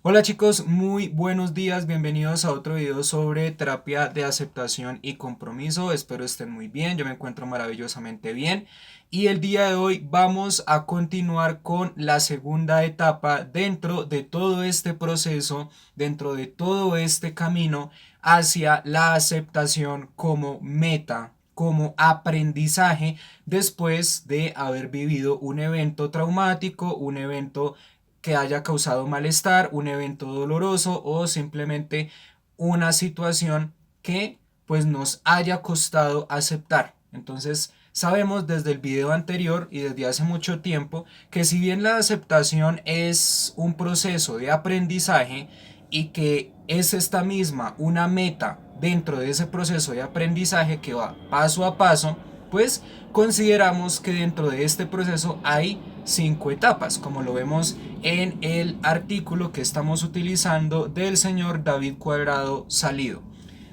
Hola chicos, muy buenos días, bienvenidos a otro video sobre terapia de aceptación y compromiso. Espero estén muy bien, yo me encuentro maravillosamente bien y el día de hoy vamos a continuar con la segunda etapa dentro de todo este proceso, dentro de todo este camino hacia la aceptación como meta, como aprendizaje después de haber vivido un evento traumático, un evento que haya causado malestar, un evento doloroso o simplemente una situación que pues nos haya costado aceptar. Entonces sabemos desde el video anterior y desde hace mucho tiempo que si bien la aceptación es un proceso de aprendizaje y que es esta misma una meta dentro de ese proceso de aprendizaje que va paso a paso, pues consideramos que dentro de este proceso hay 5 etapas, como lo vemos en el artículo que estamos utilizando del señor David Cuadrado Salido.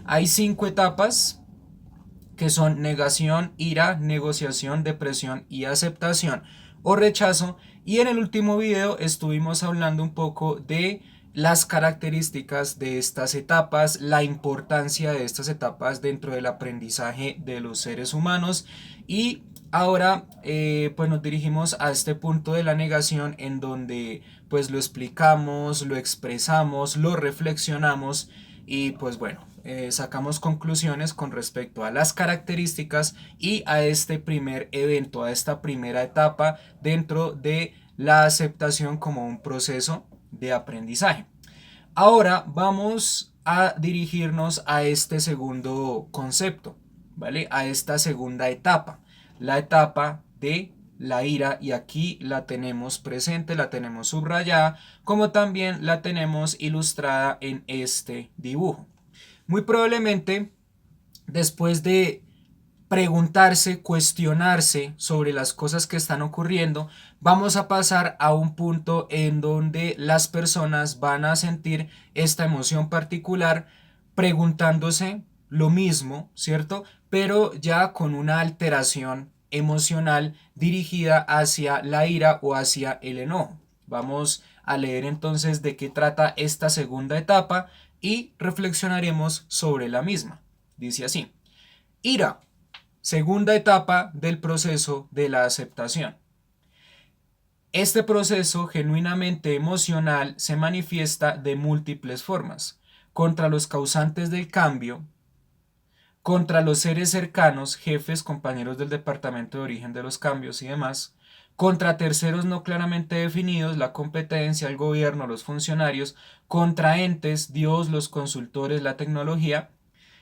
Hay 5 etapas que son negación, ira, negociación, depresión y aceptación o rechazo. Y en el último video estuvimos hablando un poco de las características de estas etapas, la importancia de estas etapas dentro del aprendizaje de los seres humanos y ahora pues nos dirigimos a este punto de la negación en donde pues lo explicamos, lo expresamos, lo reflexionamos y pues bueno, sacamos conclusiones con respecto a las características y a este primer evento, a esta primera etapa dentro de la aceptación como un proceso de aprendizaje. Ahora vamos a dirigirnos a este segundo concepto, ¿vale? A esta segunda etapa, la etapa de la ira, y aquí la tenemos presente, la tenemos subrayada, como también la tenemos ilustrada en este dibujo. Muy probablemente, después de preguntarse, cuestionarse sobre las cosas que están ocurriendo, vamos a pasar a un punto en donde las personas van a sentir esta emoción particular preguntándose lo mismo, ¿cierto? Pero ya con una alteración emocional dirigida hacia la ira o hacia el enojo. Vamos a leer entonces de qué trata esta segunda etapa y reflexionaremos sobre la misma. Dice así: ira, segunda etapa del proceso de la aceptación. Este proceso genuinamente emocional se manifiesta de múltiples formas: contra los causantes del cambio, contra los seres cercanos, jefes, compañeros del departamento de origen de los cambios y demás, contra terceros no claramente definidos, la competencia, el gobierno, los funcionarios, contra entes, Dios, los consultores, la tecnología,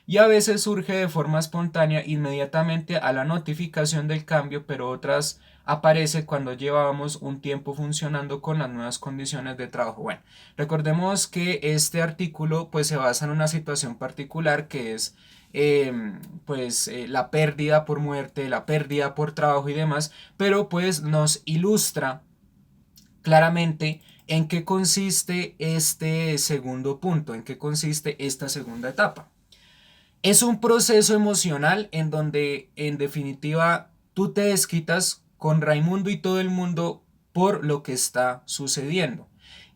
y a veces surge de forma espontánea inmediatamente a la notificación del cambio, pero otras aparece cuando llevábamos un tiempo funcionando con las nuevas condiciones de trabajo. Bueno, recordemos que este artículo pues se basa en una situación particular que es la pérdida por muerte, la pérdida por trabajo y demás, pero pues nos ilustra claramente en qué consiste este segundo punto, en qué consiste esta segunda etapa. Es un proceso emocional en donde, en definitiva, tú te desquitas con Raimundo y todo el mundo por lo que está sucediendo.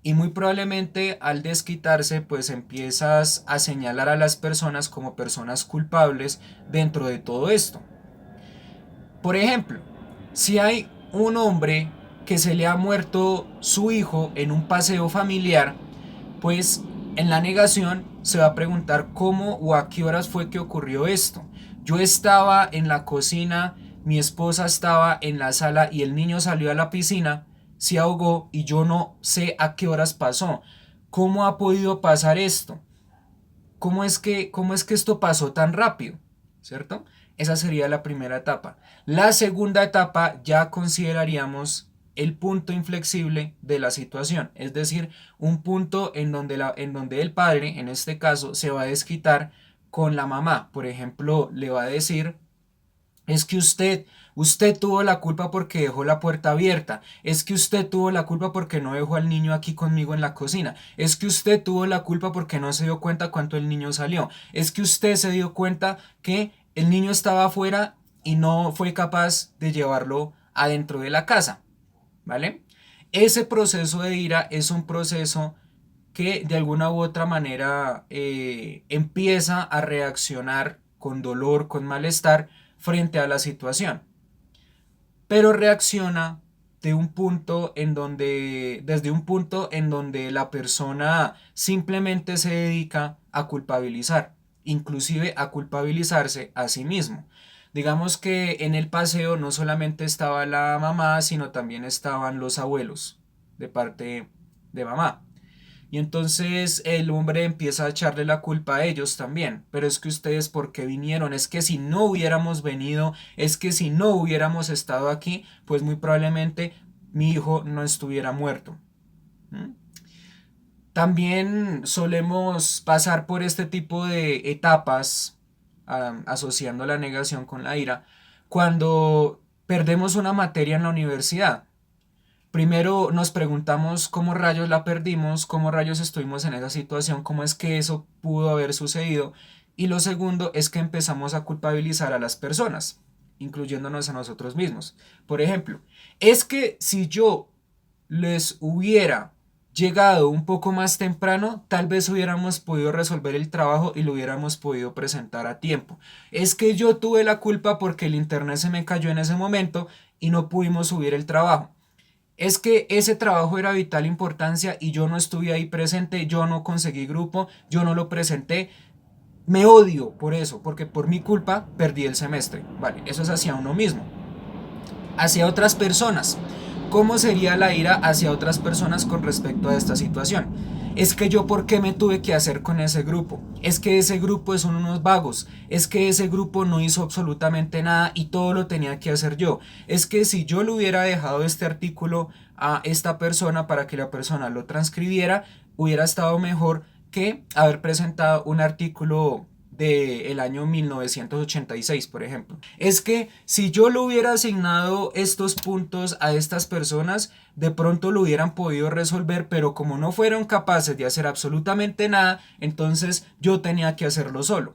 Y muy probablemente al desquitarse, pues empiezas a señalar a las personas como personas culpables dentro de todo esto. Por ejemplo, si hay un hombre que se le ha muerto su hijo en un paseo familiar, pues en la negación se va a preguntar cómo o a qué horas fue que ocurrió esto. Yo estaba en la cocina, mi esposa estaba en la sala y el niño salió a la piscina, se ahogó y yo no sé a qué horas pasó. ¿Cómo ha podido pasar esto? ¿Cómo es que esto pasó tan rápido? ¿Cierto? Esa sería la primera etapa. La segunda etapa ya consideraríamos el punto inflexible de la situación, es decir, un punto en donde el padre, en este caso, se va a desquitar con la mamá. Por ejemplo, le va a decir: es que usted tuvo la culpa porque dejó la puerta abierta. Es que usted tuvo la culpa porque no dejó al niño aquí conmigo en la cocina. Es que usted tuvo la culpa porque no se dio cuenta cuánto el niño salió. Es que usted se dio cuenta que el niño estaba afuera y no fue capaz de llevarlo adentro de la casa. ¿Vale? Ese proceso de ira es un proceso que de alguna u otra manera empieza a reaccionar con dolor, con malestar frente a la situación, pero reacciona desde un punto en donde la persona simplemente se dedica a culpabilizar, inclusive a culpabilizarse a sí mismo. Digamos que en el paseo no solamente estaba la mamá, sino también estaban los abuelos de parte de mamá. Y entonces el hombre empieza a echarle la culpa a ellos también. Pero es que ustedes, ¿por qué vinieron? Es que si no hubiéramos venido, es que si no hubiéramos estado aquí, pues muy probablemente mi hijo no estuviera muerto. ¿Mm? También solemos pasar por este tipo de etapas, asociando la negación con la ira, cuando perdemos una materia en la universidad. Primero nos preguntamos cómo rayos la perdimos, cómo rayos estuvimos en esa situación, cómo es que eso pudo haber sucedido. Y lo segundo es que empezamos a culpabilizar a las personas, incluyéndonos a nosotros mismos. Por ejemplo, es que si yo les hubiera llegado un poco más temprano, tal vez hubiéramos podido resolver el trabajo y lo hubiéramos podido presentar a tiempo. Es que yo tuve la culpa porque el internet se me cayó en ese momento y no pudimos subir el trabajo. Es que ese trabajo era de vital importancia y yo no estuve ahí presente, yo no conseguí grupo, yo no lo presenté. Me odio por eso, porque por mi culpa perdí el semestre. Vale, eso es hacia uno mismo. Hacia otras personas. ¿Cómo sería la ira hacia otras personas con respecto a esta situación? Es que yo por qué me tuve que hacer con ese grupo. Es que ese grupo son unos vagos. Es que ese grupo no hizo absolutamente nada y todo lo tenía que hacer yo. Es que si yo le hubiera dejado este artículo a esta persona para que la persona lo transcribiera, hubiera estado mejor que haber presentado un artículo del año 1986, por ejemplo. Es que si yo le hubiera asignado estos puntos a estas personas, de pronto lo hubieran podido resolver, pero como no fueron capaces de hacer absolutamente nada, entonces yo tenía que hacerlo solo.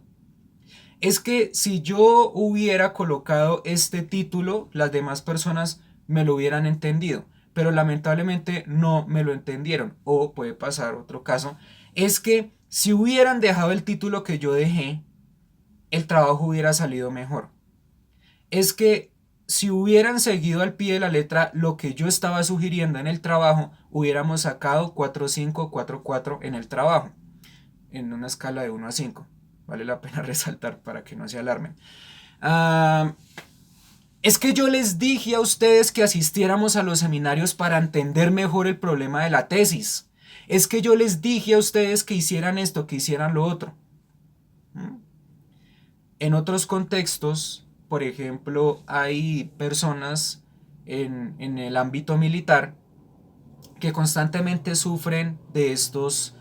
Es que si yo hubiera colocado este título, las demás personas me lo hubieran entendido, pero lamentablemente no me lo entendieron. O puede pasar otro caso, es que si hubieran dejado el título que yo dejé, el trabajo hubiera salido mejor. Es que si hubieran seguido al pie de la letra lo que yo estaba sugiriendo en el trabajo, hubiéramos sacado 4.5, 4.4 en el trabajo, en una escala de 1 a 5. Vale la pena resaltar para que no se alarmen. Ah, es que yo les dije a ustedes que asistiéramos a los seminarios para entender mejor el problema de la tesis. Es que yo les dije a ustedes que hicieran esto, que hicieran lo otro. ¿Mm? En otros contextos, por ejemplo, hay personas en el ámbito militar que constantemente sufren de estos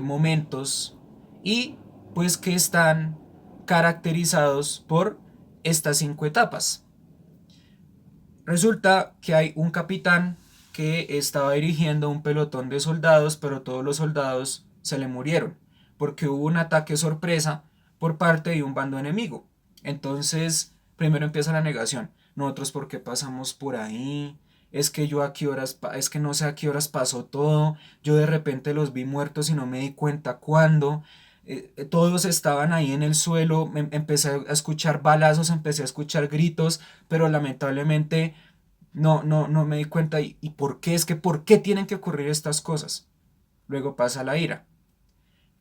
momentos y pues que están caracterizados por estas 5 etapas. Resulta que hay un capitán que estaba dirigiendo un pelotón de soldados, pero todos los soldados se le murieron porque hubo un ataque sorpresa por parte de un bando enemigo. Entonces, primero empieza la negación. Nosotros, ¿por qué pasamos por ahí? Es que yo a qué horas, es que no sé a qué horas pasó todo. Yo de repente los vi muertos y no me di cuenta cuándo. Todos estaban ahí en el suelo. Empecé a escuchar balazos, empecé a escuchar gritos, pero lamentablemente no me di cuenta. ¿Y por qué? Es que ¿por qué tienen que ocurrir estas cosas? Luego pasa la ira.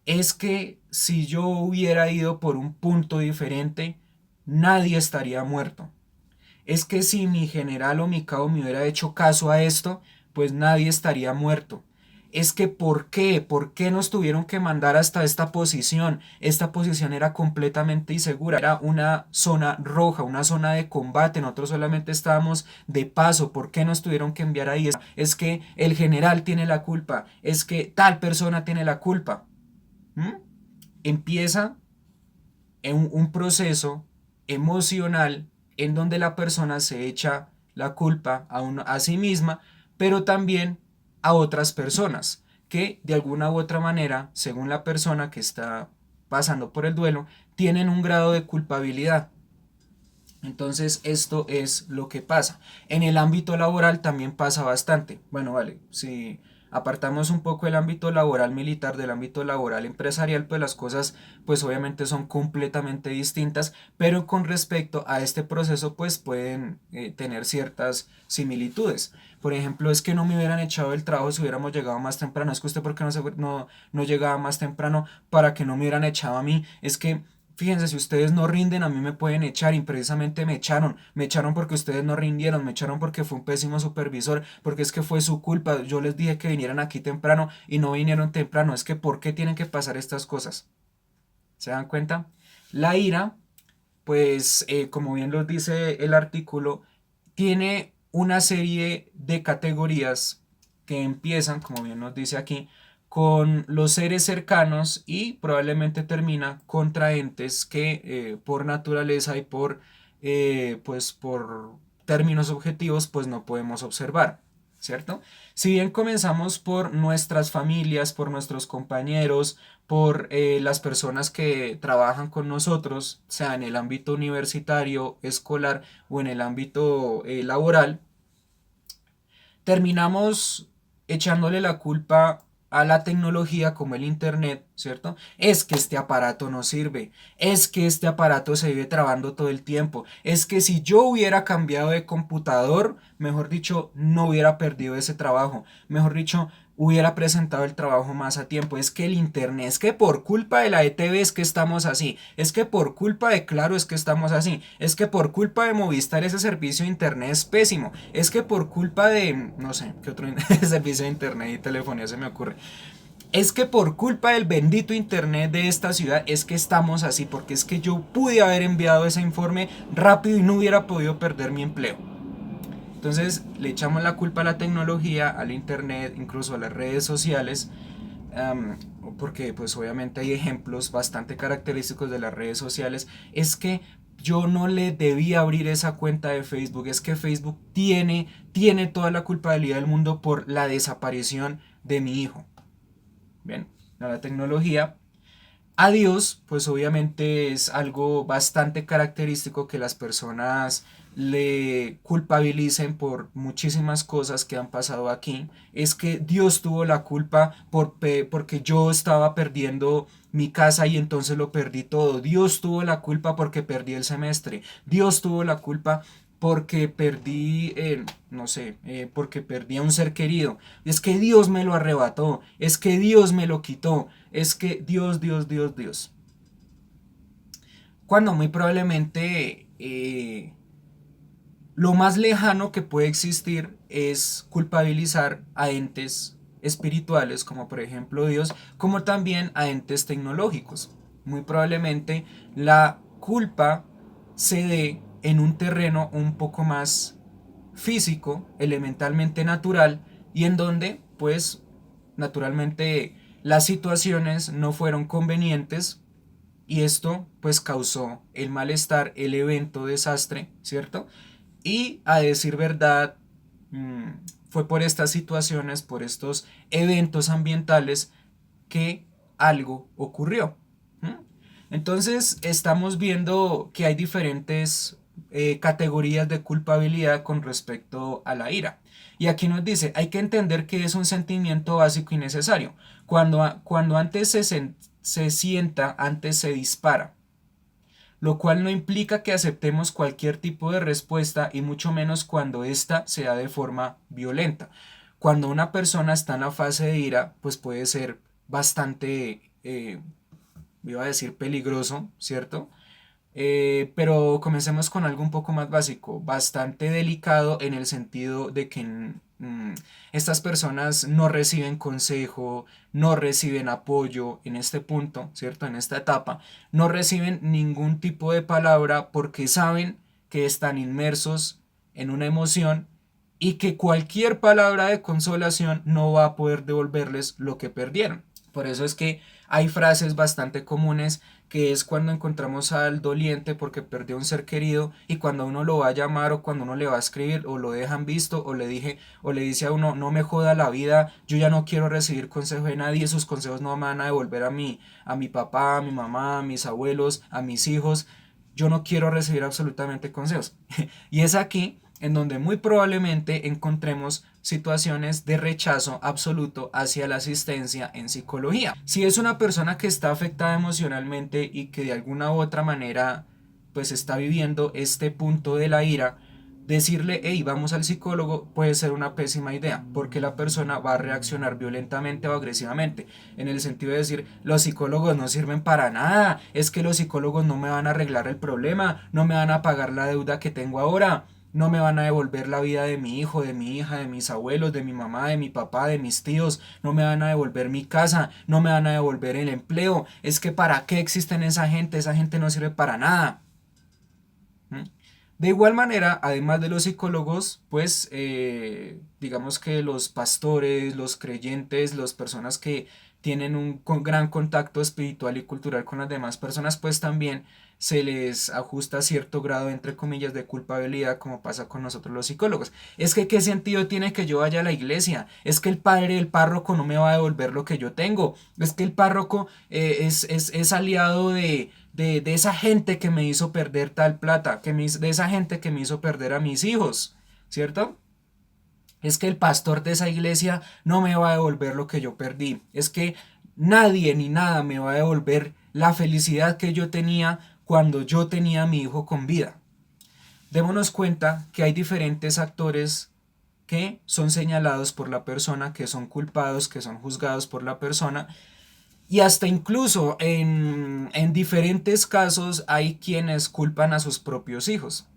Es que si yo hubiera ido por un punto diferente, nadie estaría muerto. Es que si mi general o mi cabo me hubiera hecho caso a esto, pues nadie estaría muerto. Es que ¿por qué? ¿Por qué nos tuvieron que mandar hasta esta posición? Esta posición era completamente insegura. Era una zona roja, una zona de combate. Nosotros solamente estábamos de paso. ¿Por qué nos tuvieron que enviar ahí? Es que el general tiene la culpa. Es que tal persona tiene la culpa. ¿Mm? Empieza en un proceso emocional en donde la persona se echa la culpa a sí misma, pero también a otras personas que de alguna u otra manera, según la persona que está pasando por el duelo, tienen un grado de culpabilidad. Entonces esto es lo que pasa. En el ámbito laboral también pasa bastante. Bueno, vale, si Apartamos un poco el ámbito laboral militar del ámbito laboral empresarial, pues las cosas pues obviamente son completamente distintas, pero con respecto a este proceso pues pueden tener ciertas similitudes. Por ejemplo, es que no me hubieran echado el trabajo si hubiéramos llegado más temprano. Es que usted, ¿por qué no llegaba más temprano para que no me hubieran echado a mí? Es que, fíjense, si ustedes no rinden, a mí me pueden echar y precisamente me echaron. Me echaron porque ustedes no rindieron, me echaron porque fue un pésimo supervisor, porque es que fue su culpa. Yo les dije que vinieran aquí temprano y no vinieron temprano. Es que, ¿por qué tienen que pasar estas cosas? ¿Se dan cuenta? La ira, pues, como bien lo dice el artículo, tiene una serie de categorías que empiezan, como bien nos dice aquí, con los seres cercanos y probablemente termina contra entes que por naturaleza y pues por términos objetivos pues no podemos observar, ¿cierto? Si bien comenzamos por nuestras familias, por nuestros compañeros, por las personas que trabajan con nosotros, sea en el ámbito universitario, escolar o en el ámbito laboral, terminamos echándole la culpa a la tecnología como el internet, ¿cierto? Es que este aparato no sirve, es que este aparato se vive trabando todo el tiempo, es que si yo hubiera cambiado de computador, mejor dicho, no hubiera perdido ese trabajo, mejor dicho, hubiera presentado el trabajo más a tiempo. Es que el internet, es que por culpa de la ETV es que estamos así, es que por culpa de Claro es que estamos así, es que por culpa de Movistar ese servicio de internet es pésimo, es que por culpa de, no sé, qué otro servicio de internet y telefonía se me ocurre. Es que por culpa del bendito internet de esta ciudad es que estamos así, porque es que yo pude haber enviado ese informe rápido y no hubiera podido perder mi empleo. Entonces le echamos la culpa a la tecnología, al internet, incluso a las redes sociales, porque pues obviamente hay ejemplos bastante característicos de las redes sociales. Es que yo no le debía abrir esa cuenta de Facebook, es que Facebook tiene toda la culpabilidad del mundo por la desaparición de mi hijo. Bien, la tecnología. A Dios, pues obviamente es algo bastante característico que las personas le culpabilicen por muchísimas cosas que han pasado aquí. Es que Dios tuvo la culpa porque yo estaba perdiendo mi casa y entonces lo perdí todo. Dios tuvo la culpa porque perdí el semestre. Dios tuvo la culpa porque perdí, no sé, porque perdí a un ser querido. Es que Dios me lo arrebató. Es que Dios me lo quitó. Es que Dios. Cuando muy probablemente lo más lejano que puede existir es culpabilizar a entes espirituales, como por ejemplo Dios, como también a entes tecnológicos. Muy probablemente la culpa se dé en un terreno un poco más físico, elementalmente natural, y en donde, pues, naturalmente las situaciones no fueron convenientes y esto, pues, causó el malestar, el evento desastre, ¿cierto? Y a decir verdad, mmm, fue por estas situaciones, por estos eventos ambientales que algo ocurrió. ¿Mm? Entonces estamos viendo que hay diferentes categorías de culpabilidad con respecto a la ira. Y aquí nos dice, hay que entender que es un sentimiento básico y necesario. Cuando antes se sienta, antes se dispara, lo cual no implica que aceptemos cualquier tipo de respuesta y mucho menos cuando ésta se da de forma violenta. Cuando una persona está en la fase de ira, pues puede ser bastante, iba a decir peligroso, ¿cierto? Pero comencemos con algo un poco más básico, bastante delicado en el sentido de que estas personas no reciben consejo, no reciben apoyo en este punto, ¿cierto? En esta etapa, no reciben ningún tipo de palabra porque saben que están inmersos en una emoción y que cualquier palabra de consolación no va a poder devolverles lo que perdieron. Por eso es que hay frases bastante comunes que es cuando encontramos al doliente porque perdió un ser querido y cuando uno lo va a llamar o cuando uno le va a escribir o lo dejan visto o le dice a uno no me joda la vida, yo ya no quiero recibir consejo de nadie, sus consejos no me van a devolver a mi papá, a mi mamá, a mis abuelos, a mis hijos, yo no quiero recibir absolutamente consejos. Y es aquí en donde muy probablemente encontremos situaciones de rechazo absoluto hacia la asistencia en psicología. Si es una persona que está afectada emocionalmente y que de alguna u otra manera pues está viviendo este punto de la ira, decirle, hey, vamos al psicólogo puede ser una pésima idea, porque la persona va a reaccionar violentamente o agresivamente, en el sentido de decir, los psicólogos no sirven para nada, es que los psicólogos no me van a arreglar el problema, no me van a pagar la deuda que tengo ahora, no me van a devolver la vida de mi hijo, de mi hija, de mis abuelos, de mi mamá, de mi papá, de mis tíos, no me van a devolver mi casa, no me van a devolver el empleo, es que para qué existen esa gente no sirve para nada. De igual manera, además de los psicólogos, pues digamos que los pastores, los creyentes, las personas que tienen un gran contacto espiritual y cultural con las demás personas, pues también se les ajusta cierto grado, entre comillas, de culpabilidad, como pasa con nosotros los psicólogos. Es que qué sentido tiene que yo vaya a la iglesia, es que el padre, el párroco no me va a devolver lo que yo tengo, es que el párroco es aliado de esa gente que me hizo perder tal plata, de esa gente que me hizo perder a mis hijos, ¿cierto? Es que el pastor de esa iglesia no me va a devolver lo que yo perdí. Es que nadie ni nada me va a devolver la felicidad que yo tenía cuando yo tenía a mi hijo con vida. Démonos cuenta que hay diferentes actores que son señalados por la persona, que son culpados, que son juzgados por la persona, y hasta incluso en diferentes casos hay quienes culpan a sus propios hijos.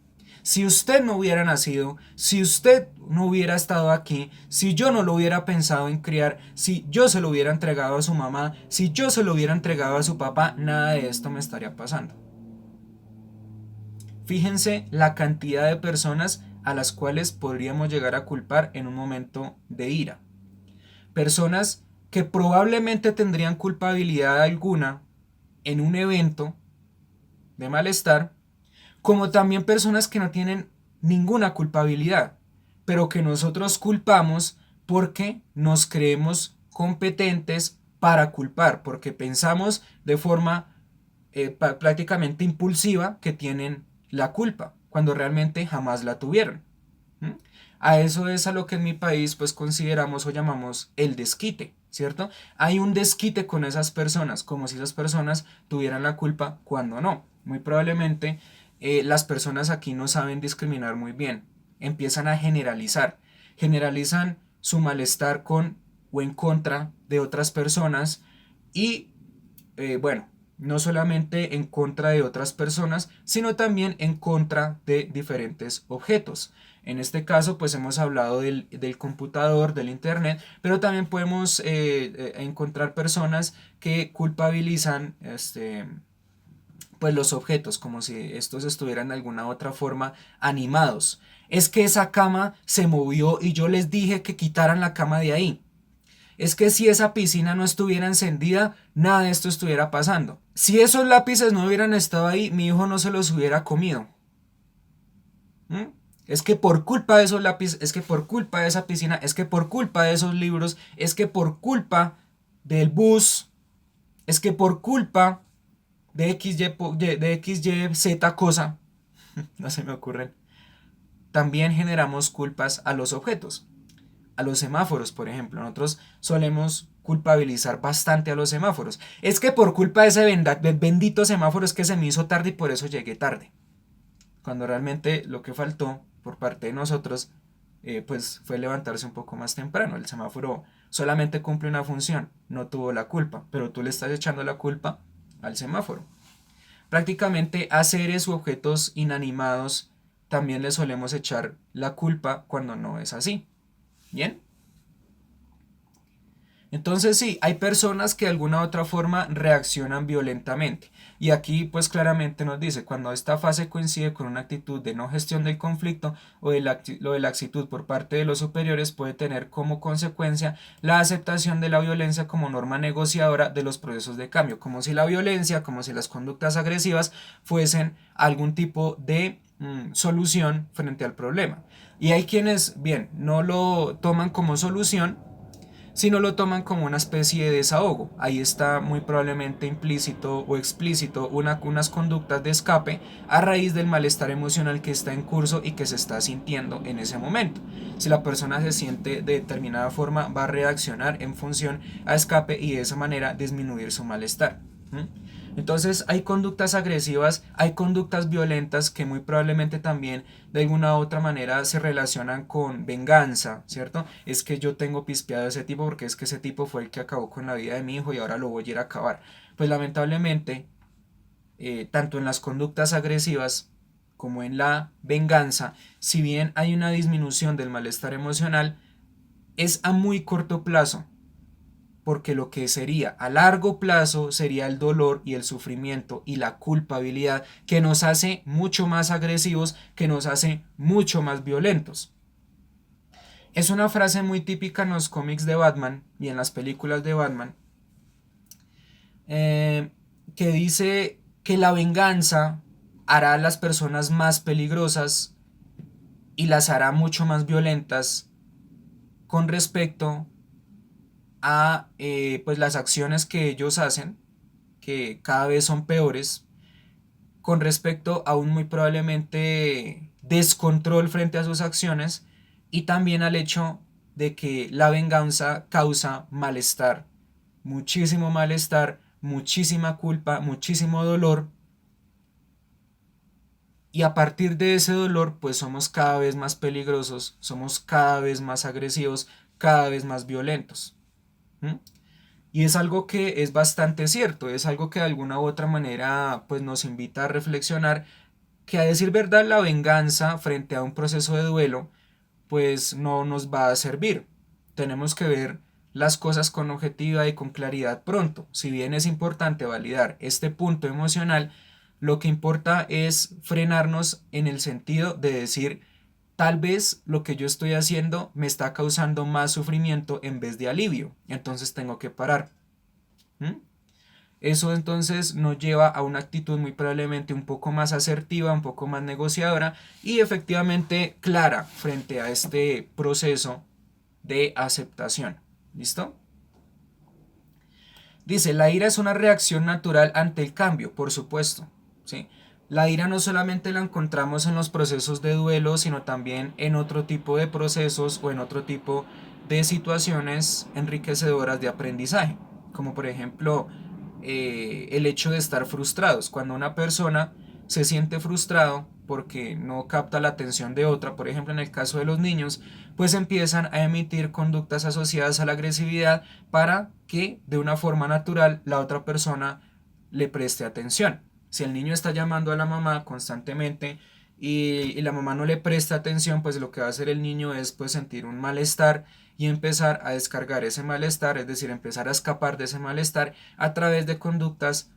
Si usted no hubiera nacido, si usted no hubiera estado aquí, si yo no lo hubiera pensado en criar, si yo se lo hubiera entregado a su mamá, si yo se lo hubiera entregado a su papá, nada de esto me estaría pasando. Fíjense la cantidad de personas a las cuales podríamos llegar a culpar en un momento de ira. Personas que probablemente tendrían culpabilidad alguna en un evento de malestar, como también personas que no tienen ninguna culpabilidad, pero que nosotros culpamos porque nos creemos competentes para culpar, porque pensamos de forma prácticamente impulsiva que tienen la culpa, cuando realmente jamás la tuvieron. ¿Mm? A eso es a lo que en mi país pues consideramos o llamamos el desquite, ¿cierto? Hay un desquite con esas personas, como si esas personas tuvieran la culpa cuando no. Muy probablemente las personas aquí no saben discriminar muy bien, empiezan a generalizar, generalizan su malestar con o en contra de otras personas y bueno, no solamente en contra de otras personas, sino también en contra de diferentes objetos. En este caso, pues hemos hablado del computador, del internet, pero también podemos encontrar personas que culpabilizan pues los objetos, como si estos estuvieran de alguna otra forma animados. Es que esa cama se movió y yo les dije que quitaran la cama de ahí. Es que si esa piscina no estuviera encendida, nada de esto estuviera pasando. Si esos lápices no hubieran estado ahí, mi hijo no se los hubiera comido. ¿Mm? Es que por culpa de esos lápices, es que por culpa de esa piscina, es que por culpa de esos libros, es que por culpa del bus, es que por culpa de XY, cosa, no se me ocurren, también generamos culpas a los objetos. A los semáforos, por ejemplo. Nosotros solemos culpabilizar bastante a los semáforos. Es que por culpa de ese bendito semáforo es que se me hizo tarde y por eso llegué tarde. Cuando realmente lo que faltó por parte de nosotros pues fue levantarse un poco más temprano. El semáforo solamente cumple una función, no tuvo la culpa, pero tú le estás echando la culpa al semáforo. Prácticamente a seres u objetos inanimados también le solemos echar la culpa cuando no es así. ¿Bien? Entonces sí, hay personas que de alguna u otra forma reaccionan violentamente. Y aquí pues claramente nos dice, cuando esta fase coincide con una actitud de no gestión del conflicto o de la actitud por parte de los superiores puede tener como consecuencia la aceptación de la violencia como norma negociadora de los procesos de cambio. Como si la violencia, como si las conductas agresivas fuesen algún tipo de solución frente al problema. Y hay quienes, bien, no lo toman como solución, sino lo toman como una especie de desahogo. Ahí está muy probablemente implícito o explícito unas conductas de escape a raíz del malestar emocional que está en curso y que se está sintiendo en ese momento. Si la persona se siente de determinada forma, va a reaccionar en función a escape y de esa manera disminuir su malestar. Entonces hay conductas agresivas, hay conductas violentas que muy probablemente también de alguna u otra manera se relacionan con venganza, ¿cierto? Es que yo tengo pispeado a ese tipo porque es que ese tipo fue el que acabó con la vida de mi hijo y ahora lo voy a ir a acabar. Pues lamentablemente, tanto en las conductas agresivas como en la venganza, si bien hay una disminución del malestar emocional, es a muy corto plazo, porque lo que sería a largo plazo sería el dolor y el sufrimiento y la culpabilidad que nos hace mucho más agresivos, que nos hace mucho más violentos. Es una frase muy típica en los cómics de Batman y en las películas de Batman, eh, que dice que la venganza hará a las personas más peligrosas y las hará mucho más violentas con respecto a pues las acciones que ellos hacen, que cada vez son peores, con respecto a un muy probablemente descontrol frente a sus acciones y también al hecho de que la venganza causa malestar, muchísimo malestar, muchísima culpa, muchísimo dolor, y a partir de ese dolor pues somos cada vez más peligrosos, somos cada vez más agresivos, cada vez más violentos. ¿Mm? Y es algo que es bastante cierto, es algo que de alguna u otra manera pues nos invita a reflexionar que, a decir verdad, la venganza frente a un proceso de duelo pues no nos va a servir. Tenemos que ver las cosas con objetividad y con claridad pronto. Si bien es importante validar este punto emocional, lo que importa es frenarnos en el sentido de decir, tal vez lo que yo estoy haciendo me está causando más sufrimiento en vez de alivio, entonces tengo que parar. ¿Mm? Eso entonces nos lleva a una actitud muy probablemente un poco más asertiva, un poco más negociadora y efectivamente clara frente a este proceso de aceptación. ¿Listo? Dice, la ira es una reacción natural ante el cambio, por supuesto. ¿Sí? La ira no solamente la encontramos en los procesos de duelo, sino también en otro tipo de procesos o en otro tipo de situaciones enriquecedoras de aprendizaje, como por ejemplo el hecho de estar frustrados. Cuando una persona se siente frustrado porque no capta la atención de otra, por ejemplo en el caso de los niños, pues empiezan a emitir conductas asociadas a la agresividad para que de una forma natural la otra persona le preste atención. Si el niño está llamando a la mamá constantemente y la mamá no le presta atención, pues lo que va a hacer el niño es pues sentir un malestar y empezar a descargar ese malestar, es decir, empezar a escapar de ese malestar a través de conductas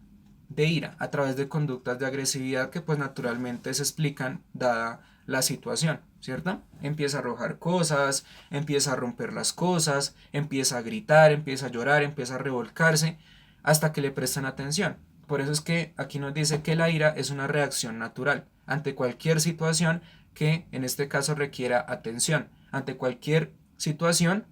de ira, a través de conductas de agresividad que pues naturalmente se explican dada la situación, ¿cierto? Empieza a arrojar cosas, empieza a romper las cosas, empieza a gritar, empieza a llorar, empieza a revolcarse hasta que le prestan atención. Por eso es que aquí nos dice que la ira es una reacción natural ante cualquier situación que en este caso requiera atención, ante cualquier situación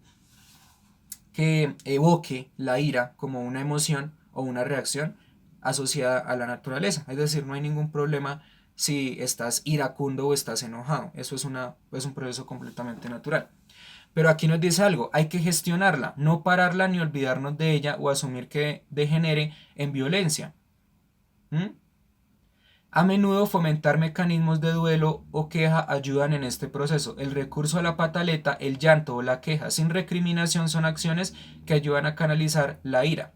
que evoque la ira como una emoción o una reacción asociada a la naturaleza. Es decir, no hay ningún problema si estás iracundo o estás enojado. Eso es un proceso completamente natural. Pero aquí nos dice algo, hay que gestionarla, no pararla ni olvidarnos de ella o asumir que degenere en violencia. ¿Mm? A menudo fomentar mecanismos de duelo o queja ayudan en este proceso. El recurso a la pataleta, el llanto o la queja sin recriminación son acciones que ayudan a canalizar la ira.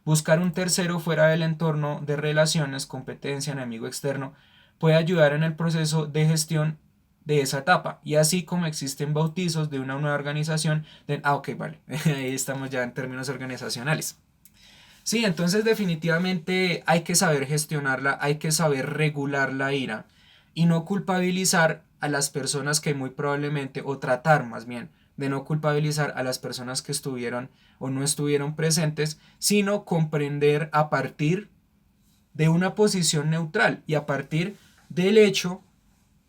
Buscar un tercero fuera del entorno de relaciones, competencia, enemigo externo, puede ayudar en el proceso de gestión de esa etapa. Y así como existen bautizos de una nueva organización, ok, vale, ahí estamos ya en términos organizacionales. Sí, entonces definitivamente hay que saber gestionarla, hay que saber regular la ira y no culpabilizar a las personas que muy probablemente, o tratar más bien de no culpabilizar a las personas que estuvieron o no estuvieron presentes, sino comprender a partir de una posición neutral y a partir del hecho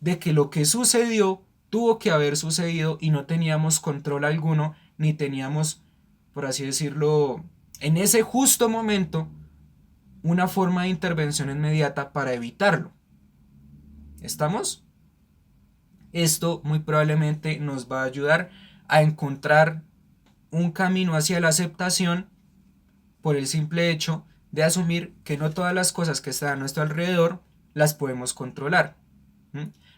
de que lo que sucedió tuvo que haber sucedido y no teníamos control alguno ni teníamos por así decirlo, en ese justo momento, una forma de intervención inmediata para evitarlo. ¿Estamos? Esto muy probablemente nos va a ayudar a encontrar un camino hacia la aceptación por el simple hecho de asumir que no todas las cosas que están a nuestro alrededor las podemos controlar.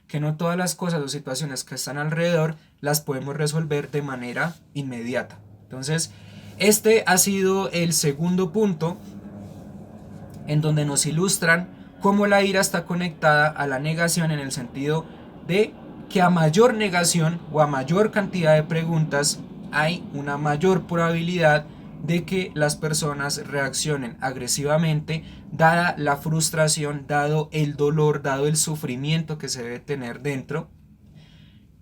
Que no todas las cosas o situaciones que están alrededor las podemos resolver de manera inmediata. Entonces, este ha sido el segundo punto en donde nos ilustran cómo la ira está conectada a la negación, en el sentido de que a mayor negación o a mayor cantidad de preguntas hay una mayor probabilidad de que las personas reaccionen agresivamente, dada la frustración, dado el dolor, dado el sufrimiento que se debe tener dentro.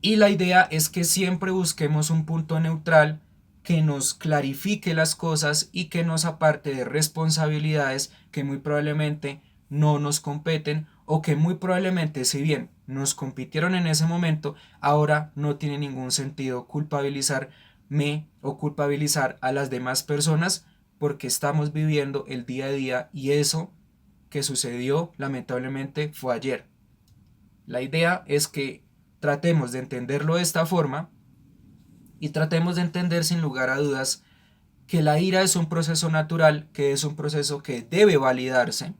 Y la idea es que siempre busquemos un punto neutral que nos clarifique las cosas y que nos aparte de responsabilidades que muy probablemente no nos competen, o que muy probablemente, si bien nos compitieron en ese momento, ahora no tiene ningún sentido culpabilizarme o culpabilizar a las demás personas, porque estamos viviendo el día a día y eso que sucedió lamentablemente fue ayer. La idea es que tratemos de entenderlo de esta forma y tratemos de entender sin lugar a dudas que la ira es un proceso natural, que es un proceso que debe validarse,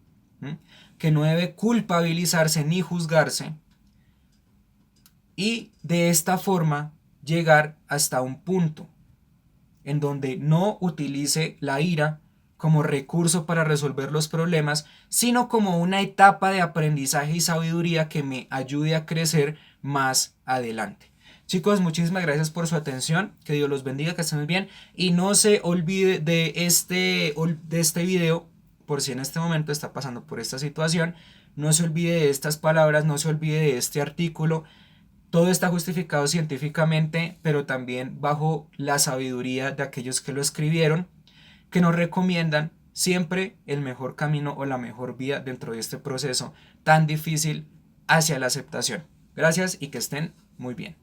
que no debe culpabilizarse ni juzgarse, y de esta forma llegar hasta un punto en donde no utilice la ira como recurso para resolver los problemas, sino como una etapa de aprendizaje y sabiduría que me ayude a crecer más adelante. Chicos, muchísimas gracias por su atención, que Dios los bendiga, que estén muy bien, y no se olvide de este video, por si en este momento está pasando por esta situación. No se olvide de estas palabras, no se olvide de este artículo. Todo está justificado científicamente, pero también bajo la sabiduría de aquellos que lo escribieron, que nos recomiendan siempre el mejor camino o la mejor vía dentro de este proceso tan difícil hacia la aceptación. Gracias y que estén muy bien.